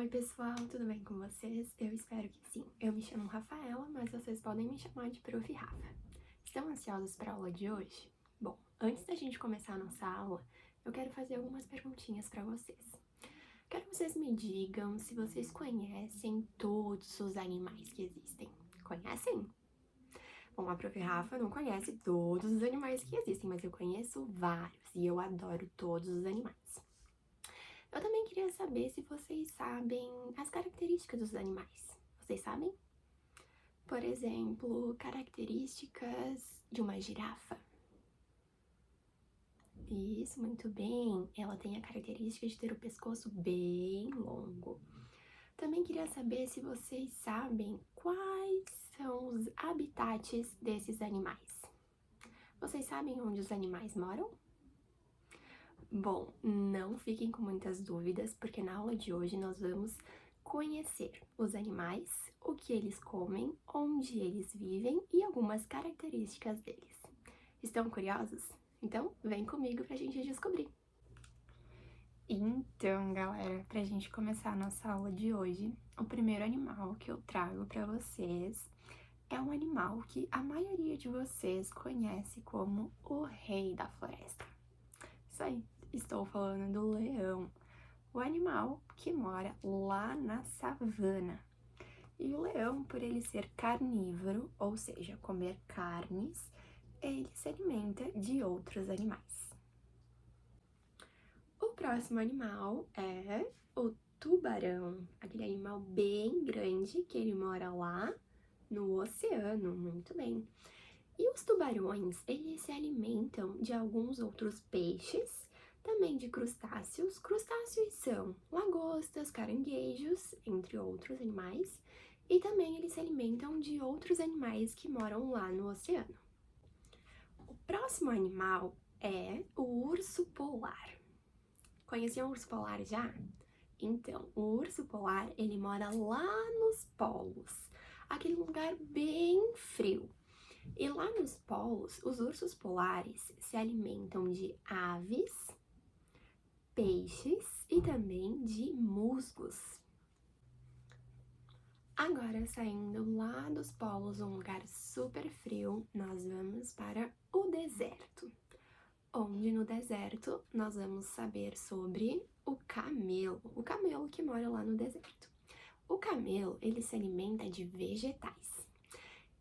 Oi pessoal, tudo bem com vocês? Eu espero que sim. Eu me chamo Rafaela, mas vocês podem me chamar de Prof. Rafa. Estão ansiosos para a aula de hoje? Bom, antes da gente começar a nossa aula, eu quero fazer algumas perguntinhas para vocês. Quero que vocês me digam se vocês conhecem todos os animais que existem. Conhecem? Bom, a Prof. Rafa não conhece todos os animais que existem, mas eu conheço vários e eu adoro todos os animais. Eu também queria saber se vocês sabem as características dos animais. Vocês sabem? Por exemplo, características de uma girafa. Isso, muito bem. Ela tem a característica de ter o pescoço bem longo. Também queria saber se vocês sabem quais são os habitats desses animais. Vocês sabem onde os animais moram? Bom, não fiquem com muitas dúvidas, porque na aula de hoje nós vamos conhecer os animais, o que eles comem, onde eles vivem e algumas características deles. Estão curiosos? Então, vem comigo pra gente descobrir. Então, galera, pra gente começar a nossa aula de hoje, o primeiro animal que eu trago pra vocês é um animal que a maioria de vocês conhece como o rei da floresta. Isso aí. Estou falando do leão, o animal que mora lá na savana. E o leão, por ele ser carnívoro, ou seja, comer carnes, ele se alimenta de outros animais. O próximo animal é o tubarão, aquele animal bem grande que ele mora lá no oceano, muito bem. E os tubarões, eles se alimentam de alguns outros peixes, também de crustáceos. Crustáceos são lagostas, caranguejos, entre outros animais. E também eles se alimentam de outros animais que moram lá no oceano. O próximo animal é o urso polar. Conheciam o urso polar já? Então, o urso polar, ele mora lá nos polos, aquele lugar bem frio. E lá nos polos, os ursos polares se alimentam de aves, peixes e também de musgos. Agora, saindo lá dos polos, um lugar super frio, nós vamos para o deserto, onde no deserto nós vamos saber sobre o camelo que mora lá no deserto. O camelo, ele se alimenta de vegetais.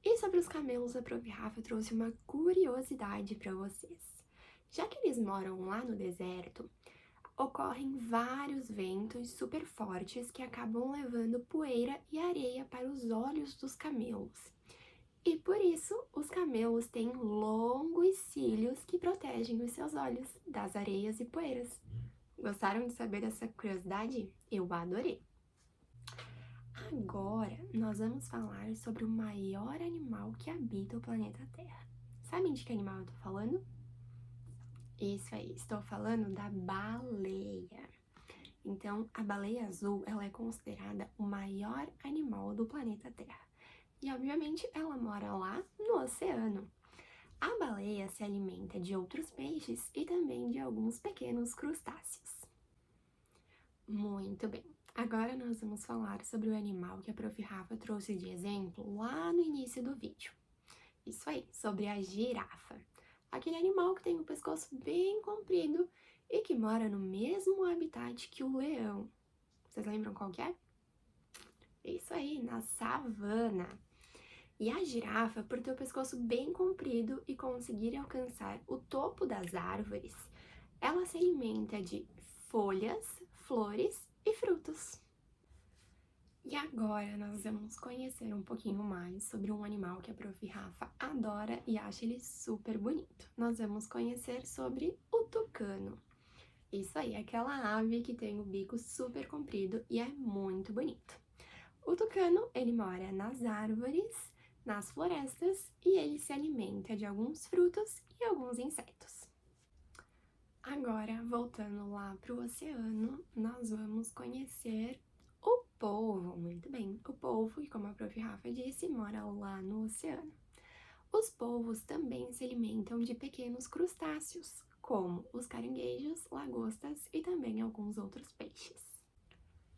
E sobre os camelos, a Prof. Rafa trouxe uma curiosidade para vocês. Já que eles moram lá no deserto, ocorrem vários ventos super fortes que acabam levando poeira e areia para os olhos dos camelos. E por isso, os camelos têm longos cílios que protegem os seus olhos das areias e poeiras. Gostaram de saber dessa curiosidade? Eu adorei! Agora, nós vamos falar sobre o maior animal que habita o planeta Terra. Sabem de que animal eu tô falando? Isso aí, estou falando da baleia. Então, a baleia azul, ela é considerada o maior animal do planeta Terra. E, obviamente, ela mora lá no oceano. A baleia se alimenta de outros peixes e também de alguns pequenos crustáceos. Muito bem. Agora nós vamos falar sobre o animal que a Prof. Rafa trouxe de exemplo lá no início do vídeo. Isso aí, sobre a girafa. Aquele animal que tem o pescoço bem comprido e que mora no mesmo habitat que o leão. Vocês lembram qual que é? Isso aí, na savana. E a girafa, por ter o pescoço bem comprido e conseguir alcançar o topo das árvores, ela se alimenta de folhas, flores e frutos. E agora nós vamos conhecer um pouquinho mais sobre um animal que a Prof. Rafa adora e acha ele super bonito. Nós vamos conhecer sobre o tucano. Isso aí, aquela ave que tem o bico super comprido e é muito bonito. O tucano, ele mora nas árvores, nas florestas e ele se alimenta de alguns frutos e alguns insetos. Agora, voltando lá para o oceano, nós vamos conhecer o polvo. Muito bem, o polvo, que como a Prof. Rafa disse, mora lá no oceano. Os polvos também se alimentam de pequenos crustáceos, como os caranguejos, lagostas e também alguns outros peixes.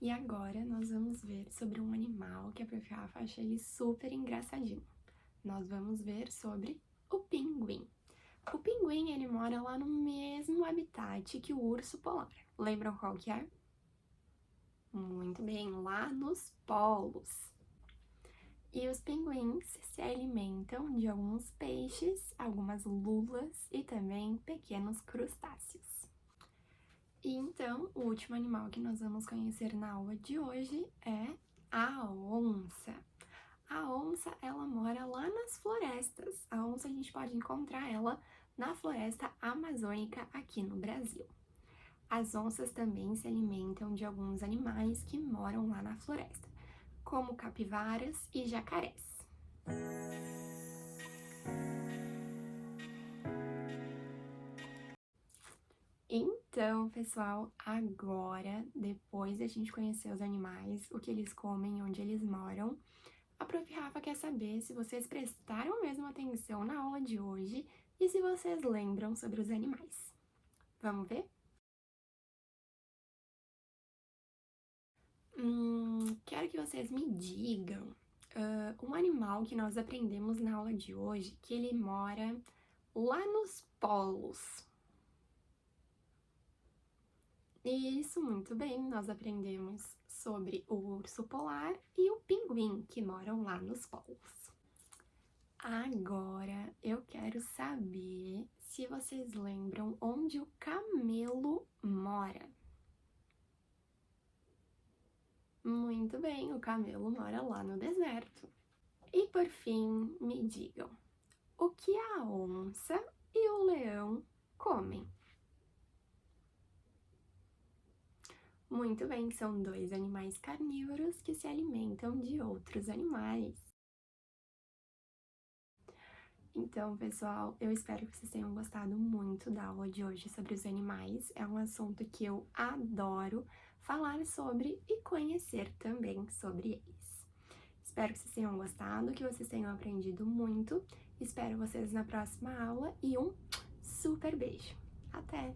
E agora nós vamos ver sobre um animal que a Prof. Rafa acha ele super engraçadinho. Nós vamos ver sobre o pinguim. O pinguim, ele mora lá no mesmo habitat que o urso polar. Lembram qual que é? Muito bem, lá nos polos. E os pinguins se alimentam de alguns peixes, algumas lulas e também pequenos crustáceos. E então, o último animal que nós vamos conhecer na aula de hoje é a onça. A onça, ela mora lá nas florestas. A onça a gente pode encontrar ela na floresta amazônica aqui no Brasil. As onças também se alimentam de alguns animais que moram lá na floresta, como capivaras e jacarés. Então, pessoal, agora, depois da gente conhecer os animais, o que eles comem, onde eles moram, a Prof. Rafa quer saber se vocês prestaram mesmo atenção na aula de hoje e se vocês lembram sobre os animais. Vamos ver? Quero que vocês me digam um animal que nós aprendemos na aula de hoje, que ele mora lá nos polos. Isso, muito bem, nós aprendemos sobre o urso polar e o pinguim, que moram lá nos polos. Agora, eu quero saber se vocês lembram onde o camelo mora. Muito bem, o camelo mora lá no deserto. E por fim, me digam, o que a onça e o leão comem? Muito bem, são dois animais carnívoros que se alimentam de outros animais. Então, pessoal, eu espero que vocês tenham gostado muito da aula de hoje sobre os animais. É um assunto que eu adoro falar sobre e conhecer também sobre eles. Espero que vocês tenham gostado, que vocês tenham aprendido muito. Espero vocês na próxima aula e um super beijo. Até!